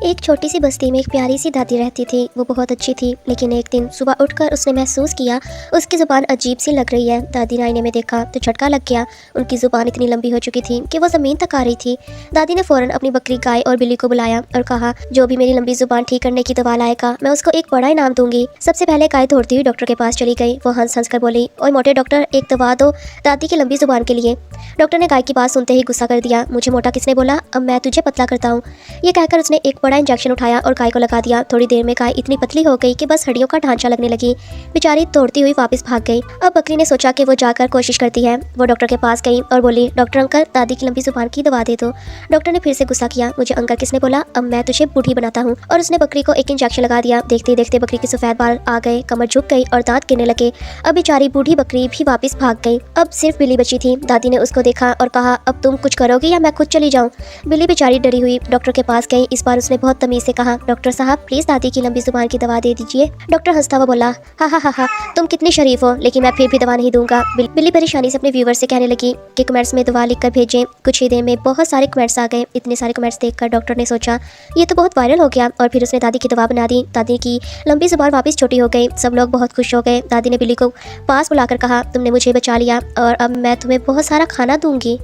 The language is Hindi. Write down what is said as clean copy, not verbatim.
एक छोटी सी बस्ती में एक प्यारी सी दादी रहती थी। वो बहुत अच्छी थी, लेकिन एक दिन सुबह उठकर उसने महसूस किया उसकी ज़ुबान अजीब सी लग रही है। दादी ने आईने में देखा तो झटका लग गया। उनकी ज़ुबान इतनी लंबी हो चुकी थी कि वो ज़मीन तक आ रही थी। दादी ने फ़ौरन अपनी बकरी, गाय और बिल्ली को बुलाया और कहा, जो भी मेरी लंबी ज़ुबान ठीक करने की दवा लाएगा मैं उसको एक बड़ा इनाम दूंगी। सबसे पहले गाय दौड़ती हुई डॉक्टर के पास चली गई। वो हंस हंस कर बोली, ओए मोटे डॉक्टर, एक दवा दो दादी की लंबी ज़ुबान के लिए। डॉक्टर ने गाय की बात सुनते ही गुस्सा कर दिया। मुझे मोटा किसने बोला, अब मैं तुझे पतला करता हूँ। ये कहकर उसने एक बड़ा इंजेक्शन उठाया और गाय को लगा दिया। थोड़ी देर में गाय इतनी पतली हो गई कि बस हड्डियों का ढांचा लगने लगी। बेचारी दौड़ती हुई वापस भाग गई। अब बकरी ने सोचा कि वो जाकर कोशिश करती है। वो डॉक्टर के पास गई और बोली, डॉक्टर अंकल, दादी की लंबी जुबान की दवा दे दो। डॉक्टर ने फिर से गुस्सा किया, मुझे अंकल किसने बोला, अब मैं तुझे बूढ़ी बनाता हूँ। और उसने बकरी को एक इंजेक्शन लगा दिया। देखते ही देखते बकरी के सफेद बाल आ गए, कमर झुक गई और दांत गिरने लगे। अब बेचारी बूढ़ी बकरी भी वापस भाग गई। अब सिर्फ बिल्ली बची थी। दादी ने उसको देखा और कहा, अब तुम कुछ करोगी या मैं खुद चली जाऊँ। बिल्ली बेचारी डरी हुई डॉक्टर के पास गई। इस बार उसने बहुत तमीज से कहा, डॉक्टर साहब, प्लीज दादी की लंबी जुबान की दवा दे दीजिए। डॉक्टर हंसता हुआ बोला, हा हा हा हा, तुम कितनी शरीफ हो, लेकिन मैं फिर भी दवा नहीं दूंगा। बिल्ली परेशानी से अपने व्यूवर से कहने लगी कि कमेंट्स में दवा लिखकर भेजें। कुछ ही देर में बहुत सारे कमेंट्स आ गए। इतने सारे कमेंट्स देखकर डॉक्टर ने सोचा ये तो बहुत वायरल हो गया और फिर उसने दादी की दवा बना दी। दादी की लंबी जुबान वापस छोटी हो गई। सब लोग बहुत खुश हो गए। दादी ने बिल्ली को पास बुलाकर कहा, तुमने मुझे बचा लिया और अब मैं तुम्हें बहुत सारा खाना दूंगी।